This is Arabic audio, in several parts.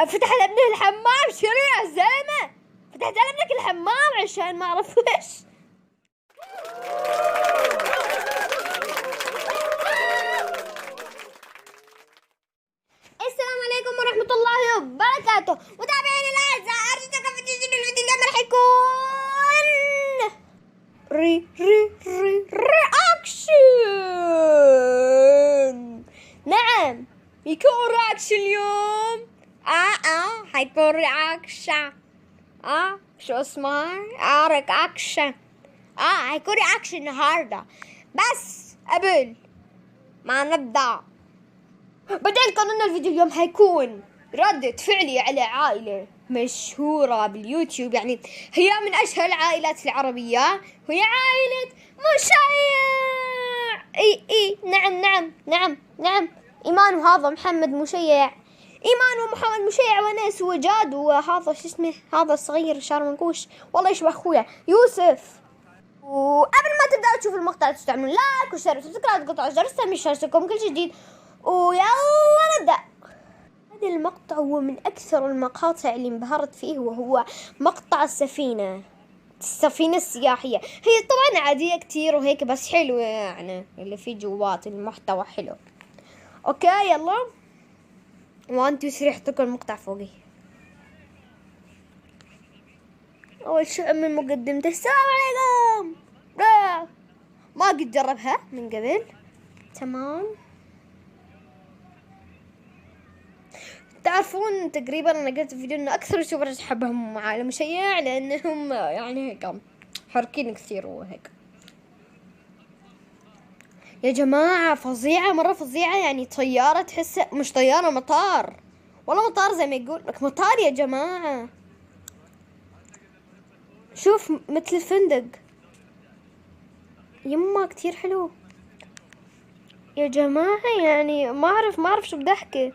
فتح لابنه الحمام. شنو يا زلمة؟ فتحت لابنك الحمام عشان ما اعرف وش. السلام عليكم ورحمة الله وبركاته. متابعينا الأعزاء، أرجوكم في الفيديو اليوم راح يكون رياكشن. نعم، يكون رياكشن اليوم. حيكون رياكشن. شو اسمه؟ رياكشن. حيكون رياكشن النهارده. بس قبل ما نبدأ بدأت ان الفيديو اليوم حيكون ردة فعلي على عائلة مشهورة باليوتيوب، يعني هي من أشهر العائلات العربية، وهي عائلة مشيع. نعم إيمان وهذا محمد مشيع. إيمان ومحمد مشيع وناس وجاد، وهذا شو اسمه، هذا الصغير شعر منقوش، والله يشبه أخويا يوسف. وقبل ما تبدأوا تشوفوا المقطع تعملوا لايك وشير وسبسكرايب وتقطعوا الجرس عشان يوصلكم كل جديد. ويلا نبدأ. هذا المقطع هو من أكثر المقاطع اللي انبهرت فيه، وهو مقطع السفينة السياحية. هي طبعا عادية كتير وهيك، بس حلوة يعني اللي فيه جوات المحتوى حلو. اوكي يلا 1 2 3 احطلكم المقطع فوقي. أول شيء من مقدمته السلام عليكم. ما قد جربها من قبل. تمام، تعرفون تقريبا انا قلت في فيديو انه اكثر يوتيوبرز احبهم عالم مشيع، لانهم يعني هيك حركين كثير وهيك. يا جماعة فظيعة، مرة فظيعة، يعني طيارة تحس مش طيارة، مطار، والله مطار زي ما يقول لك مطار يا جماعة. شوف مثل الفندق. يما كتير حلو يا جماعة، يعني ما اعرف شو بدي احكي.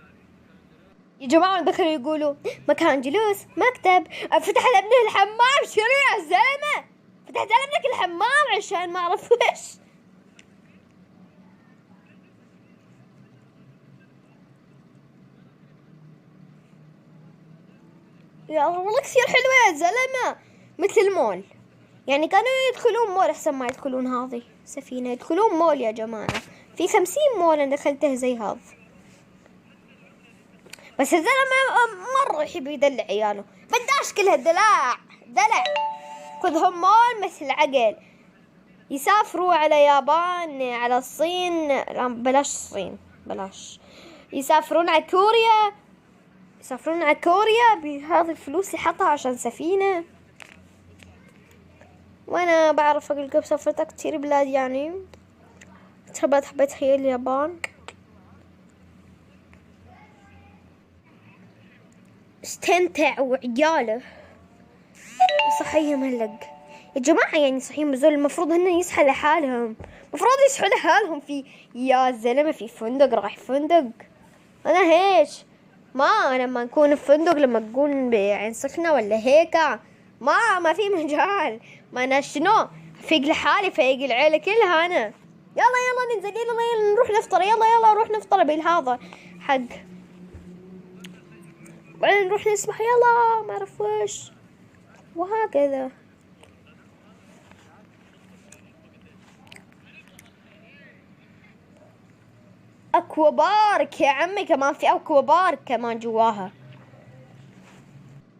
يا جماعة دخلوا يقولوا مكان جلوس، مكتب، فتح لابنه الحمام. شنو يا زلمة؟ فتحت لابنك الحمام عشان ما اعرف وش. يا الله والله كثير حلوة يا زلمة، مثل مول، يعني كانوا يدخلون مول احسن ما يدخلون هذه سفينة. يدخلون مول يا جماعة، في 50 مول انا دخلته زي هذا. بس الزلمة مرة يحب يدلع عياله، بداش كلها دلع. خذهم مول مثل عقل. يسافروا على يابان، على الصين، لا بلاش الصين، بلاش. يسافرون على كوريا بهذه الفلوس يحطها عشان سفينة. وانا بعرف اقول لكم سافرت كتير بلاد، يعني حبيت هي اليابان. استمتع وعياله صحيح مهلق يا جماعة، يعني صحيح بزول المفروض هن يصحى لحالهم، في يا زلمة في فندق، راح فندق. انا هيش ما لما نكون في فندق، لما نكون بعين سخنة ولا هيك، ما في مجال. ما انا شنو فيق لحالي، فيق العيلة كلها انا. يلا ننزل، يلا نروح نفطر، يلا نروح نفطر بالهذا حق، بعدين نروح نسبح، يلا ما اعرف وش، وهكذا. اكوا بارك يا عمي، كمان في اكوا بارك كمان جواها.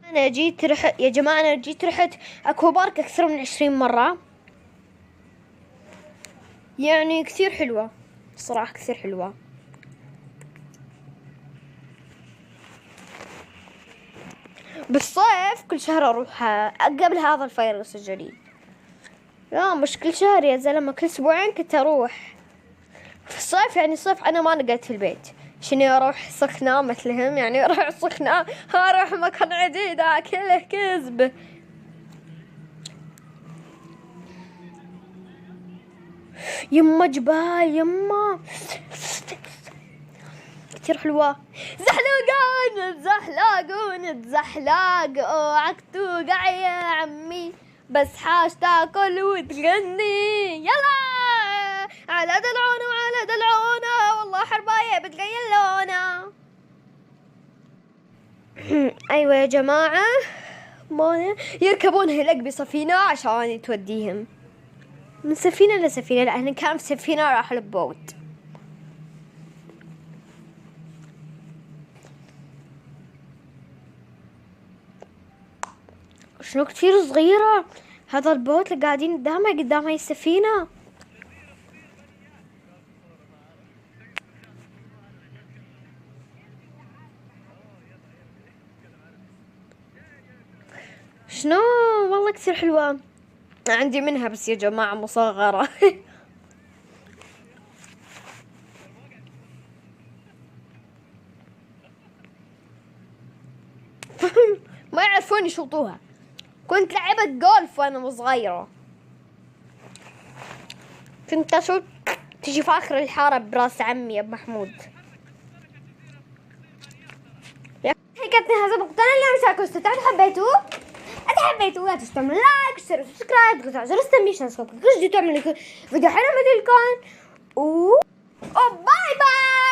انا جيت رحت يا جماعة، رحت اكوا بارك اكثر من 20 مرة، يعني كثير حلوة صراحة، كثير حلوة. بالصيف كل شهر اروح قبل هذا الفيروس الجديد. لا مش كل شهر يا زلمة، كل اسبوعين كنت اروح. في الصيف يعني الصيف انا ما نقعد في البيت، شنو اروح سخنة مثلهم، يعني اروح سخنة، اروح مكان جديد، كله كذب. يما جبال، يما كتير حلوة. زحلقون اوعك توقع يا عمي، بس حاش تاكل وتغني. يلا على دلعونا والله حرباية بتغير لونه. ايوه يا جماعة، ما يركبون هلق بسفينة عشان توديهم من سفينة لسفينة. لا هنا كان في سفينة راح لبوت. شنو كتير صغيرة هذا البوت اللي قاعدين قدام هاي السفينة. شنو والله كتير حلوة. عندي منها بس يا جماعة مصغرة. ما يعرفون يشوطوها. كنت لعبت جولف وانا صغيرة، كنت اشوط تجي في اخر الحارة براس عمي ابو محمود. حكيتني هذا مقطع اليوم. شاركوا استمتعتوا حبيتوه؟ اذا حبيتوه لا تنسوا تعملوا لايك وشير وسبسكرايب وتفعلوا زر التنبيه عشان يوصلكم كل جديد. تعملوا فيديو حلو مثل كان باي باي.